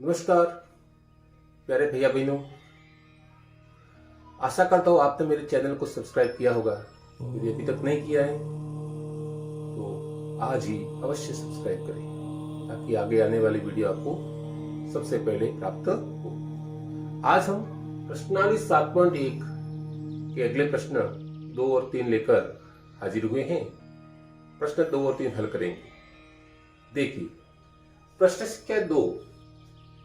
नमस्कार प्यारे भैया बहनों, आशा करता हूँ आपने मेरे चैनल को सब्सक्राइब किया होगा। यदि अभी तक नहीं किया है तो आज ही अवश्य सब्सक्राइब करें ताकि आगे आने वाली वीडियो आपको सबसे पहले प्राप्त हो। आज हम प्रश्नावली 7.1 के अगले प्रश्न 2 और 3 लेकर हाजिर हुए हैं। प्रश्न 2 और 3 हल करेंगे। देखिए, प्रश्न संख्या 2,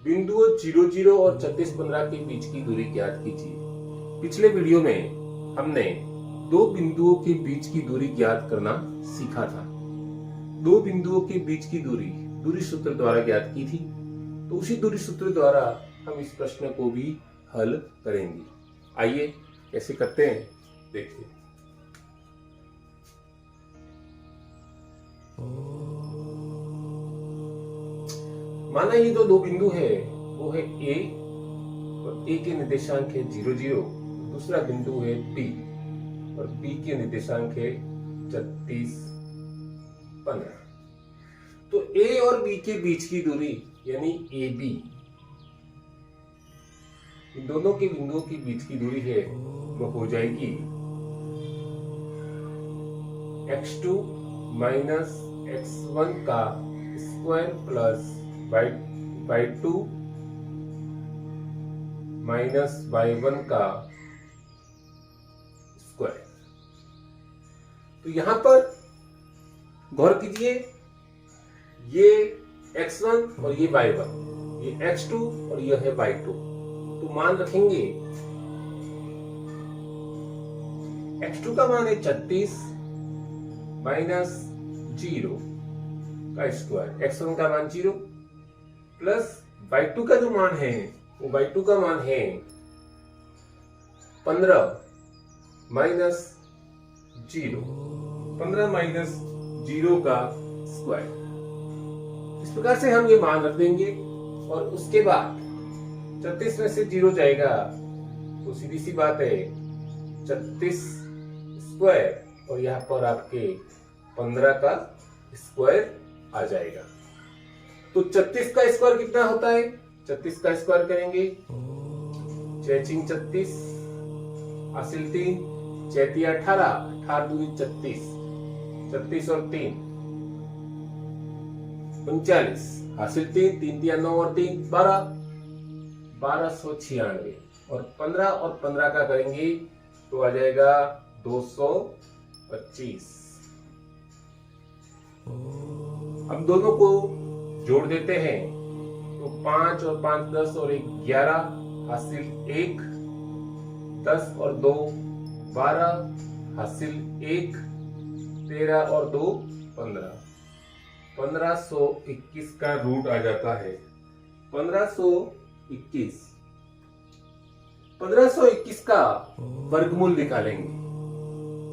बिंदुओं 0,0 और 36,15 के बीच की दूरी ज्ञात कीजिए। पिछले वीडियो में हमने दो बिंदुओं के बीच की दूरी ज्ञात करना सीखा था। दो बिंदुओं के बीच की दूरी सूत्र द्वारा ज्ञात की थी, तो उसी दूरी सूत्र द्वारा हम इस प्रश्न को भी हल करेंगे। आइए कैसे करते हैं देखिए। माना ये दो बिंदु है, वो है ए और ए के निर्देशांक है 0,0, दूसरा बिंदु है बी और बी के निर्देशांक है 36,15। तो ए और बी के बीच की दूरी यानी ए बी, इन दोनों के बिंदुओं के बीच की दूरी है वो हो जाएगी x2 माइनस x1 का square plus y2 minus y1 का स्क्वायर। तो यहां पर गौर कीजिए, ये x1 और ये y1, ये x2 और यह है y2। तो मान रखेंगे x2 का मान है 36 माइनस 0 का स्क्वायर, x1 का मान 0 प्लस y2 का जो मान है वो y2 का मान है 15 माइनस 0, 15 माइनस 0 का स्क्वायर। इस प्रकार से हम ये मान रख देंगे और उसके बाद 36 में से 0 जाएगा तो सीधी सी बात है 36 स्क्वायर और यहाँ पर आपके 15 का स्क्वायर आ जाएगा। तो 36 का स्क्वायर कितना होता है? 36 का स्क्वायर करेंगे 6 36 हासिल 3 6 18 18 दूनी 36, 36 और 3 39 हासिल 3 3 9 और 3 12, 1296 और 15 और 15 का करेंगे तो आ जाएगा 225। अब दोनों को जोड़ देते हैं तो 5 और 5 10 और 1 11 हासिल 1, 10 और 2 12 हासिल 1, 13 और 2 15, 1521 का रूट आ जाता है 1521। 1521 का वर्गमूल निकालेंगे।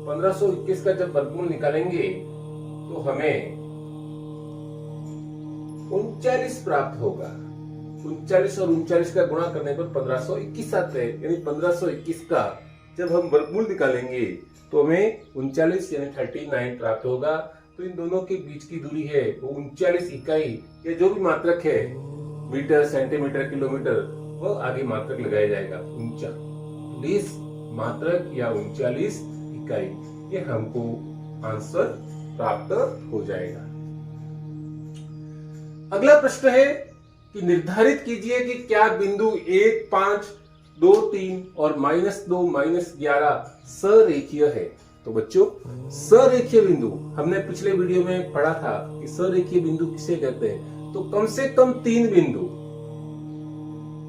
1521 का जब वर्गमूल निकालेंगे तो हमें 39 प्राप्त होगा। 39 और 39 का गुणा करने पर 1521 आता है, यानी 1521 का जब हम वर्गमूल निकालेंगे तो हमें 39 यानी 39 प्राप्त होगा। तो इन दोनों के बीच की दूरी है वो 39 इकाई या जो भी मात्रक है, मीटर सेंटीमीटर किलोमीटर, वो आगे मात्रक लगाया जाएगा 39 मात्रक या 39 इकाई। ये हमको आंसर प्राप्त हो जाएगा। अगला प्रश्न है कि निर्धारित कीजिए कि क्या बिंदु 1, 5, 2, 3 और -2, -11 सरेखीय है। तो बच्चों, सरेखीय बिंदु हमने पिछले वीडियो में पढ़ा था कि सरेखीय बिंदु किसे कहते हैं। तो कम से कम 3 बिंदु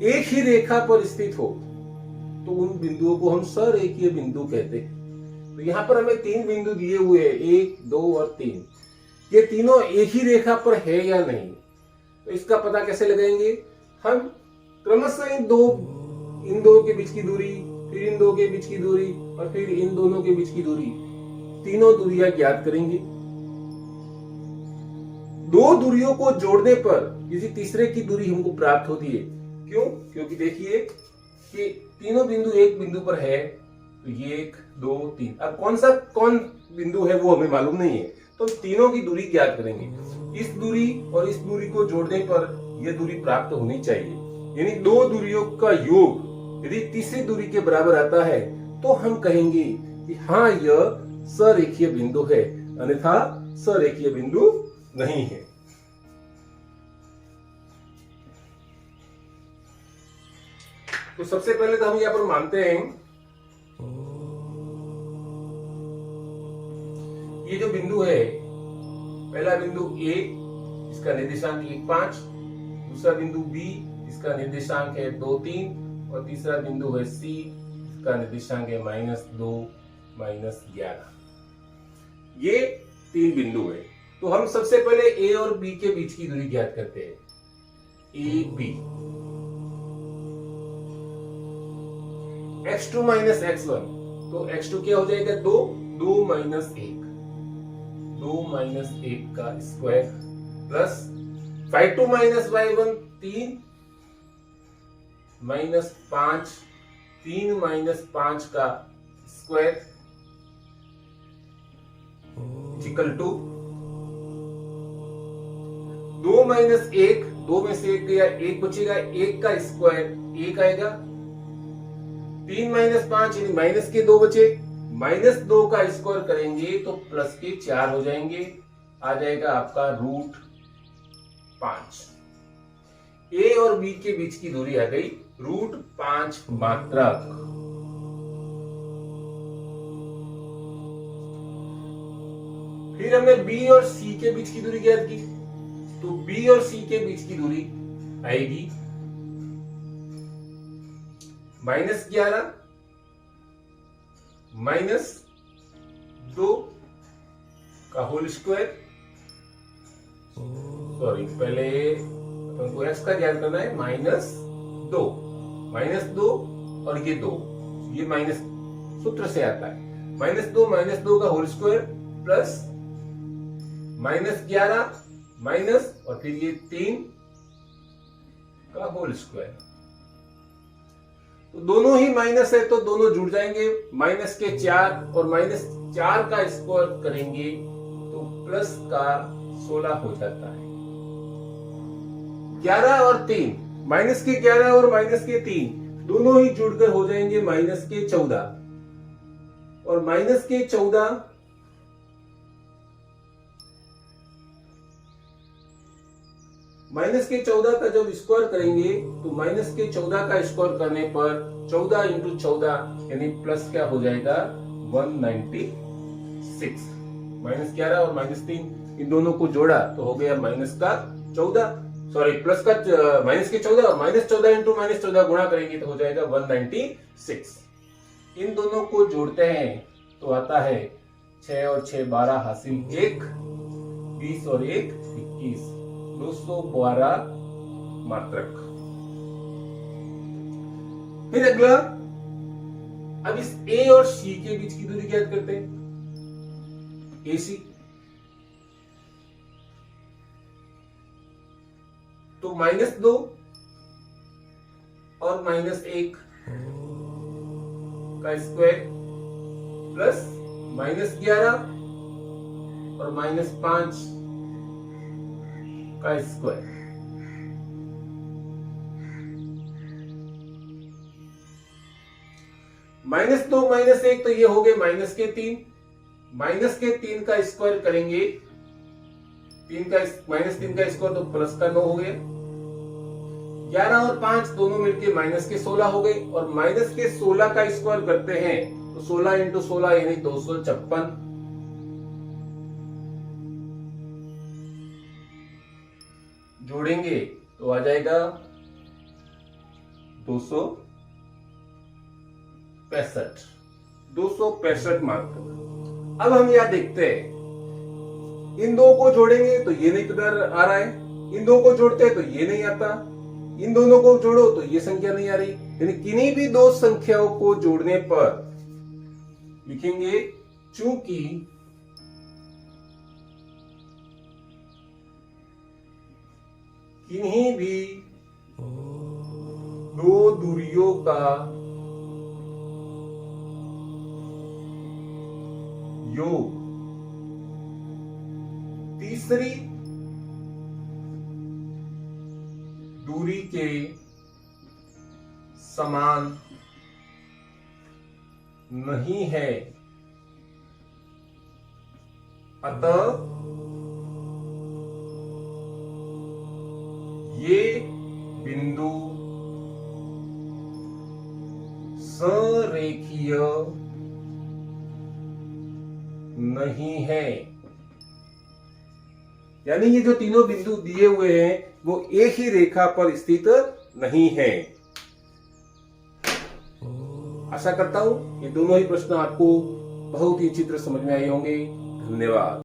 एक ही रेखा पर स्थित हो तो उन बिंदुओं को हम सरेखीय बिंदु कहते हैं। तो यहाँ पर हमें 3 बिंदु दिए हुए हैं, 1, 2 और 3। ये तीनों एक ही रेखा पर है या नहीं, तो इसका पता कैसे लगाएंगे? हम क्रमशः इन दो के बीच की दूरी, फिर इन दो के बीच की दूरी और फिर इन दोनों के बीच की दूरी, तीनों दूरियां ज्ञात करेंगे। दो दूरियों को जोड़ने पर किसी तीसरे की दूरी हमको प्राप्त होती है। क्यों? क्योंकि देखिए कि तीनों बिंदु एक बिंदु पर है, तो ये 1, 2, 3। अब कौन बिंदु है वो हमें मालूम नहीं है, तो तीनों की दूरी ज्ञात करेंगे। इस दूरी और इस दूरी को जोड़ने पर ये दूरी प्राप्त होनी चाहिए। यानी दो दूरियों का योग यदि तीसरी दूरी के बराबर आता है तो हम कहेंगे कि हाँ यह सरेखीय बिंदु है, अन्यथा सरेखीय बिंदु नहीं है। तो सबसे पहले तो हम यहां पर मानते हैं ये जो बिंदु है, पहला बिंदु ए, इसका निर्देशांक 1, 5, दूसरा बिंदु बी, इसका निर्देशांक है 2, 3 और तीसरा बिंदु है सी, इसका निर्देशांक है -2, -11। ये 3 बिंदु है। तो हम सबसे पहले ए और बी के बीच की दूरी ज्ञात करते हैं। ए बी x2 - x1, तो x2 क्या हो जाएगा 2, 2 - 1, 2 - 1 का स्क्वायर प्लस 5 y1 3 -5, 3 - 5 का स्क्वायर इक्वल टू 2 - 1, 2 में से 1 गया, 1 बचेगा, 1 का स्क्वायर 1 आएगा, 3 - 5 यानी माइनस के 2 बचे, -2 का स्क्वायर करेंगे तो प्लस के 4 हो जाएंगे, आ जाएगा आपका √5। ए और बी के बीच की दूरी आ गई √5 मात्रक। फिर हमने बी और सी के बीच की दूरी ज्ञात की, तो बी और सी के बीच की दूरी आएगी -11 -2 का होल स्क्वायर, सॉरी पहले हमको x का ज्ञात करना है, -2 और ये 2, ये माइनस सूत्र से आता है, -2 का होल स्क्वायर प्लस -11 माइनस और फिर ये 3 का होल स्क्वायर। तो दोनों ही माइनस है तो दोनों जुड़ जाएंगे, माइनस के 4 और -4 का स्क्वायर करेंगे तो प्लस का 16 हो जाता है। 11 और 3, माइनस के 11 और माइनस के 3 दोनों ही जुड़कर हो जाएंगे माइनस के 14 और माइनस के 14 का जब स्क्वायर करेंगे तो -14 का स्क्वायर करने पर 14 × 14 यानी प्लस क्या हो जाएगा 196। -11 और -3 इन दोनों को जोड़ा तो हो गया -14, सॉरी प्लस का -14 और -14 × -14 गुणा करेंगे तो हो जाएगा 196। इन दोनों को जोड़ते हैं तो आता है 6 और 6 12 हासिल 1, 20 और 1 21, 212 मात्रक। फिर अगला, अब इस ए और सी के बीच की दूरी ज्ञात करते हैं। AC तो -2 और -1 का स्क्वायर प्लस -11 और -5 का स्क्वायर। -2 -1 तो ये हो गए -3, -3 का स्क्वायर करेंगे, 3 का -3 का स्क्वायर तो प्लस का 9 हो गया, 11 और 5 दोनों मिलके -16 हो गए और -16 का स्क्वायर करते हैं तो 16 × 16 यानी 256, जोड़ेंगे तो आ जाएगा 265 मात्रक। अब हम यह देखते हैं, इन दो को जोड़ेंगे तो ये नहीं इधर आ रहा है, इन दो को जोड़ते हैं तो ये नहीं आता, इन दोनों को जोड़ो तो ये संख्या नहीं आ रही, यानी किन्हीं भी दो संख्याओं को जोड़ने पर लिखेंगे चूंकि किन्हीं भी दो दूरियों का योग तीसरी दूरी के समान नहीं है, अतः ये बिंदु सरेखीय नहीं है। यानी ये जो तीनों बिंदु दिए हुए हैं वो एक ही रेखा पर स्थित नहीं है। आशा करता हूं ये दोनों ही प्रश्न आपको बहुत ही अच्छी तरह समझ में आए होंगे। धन्यवाद।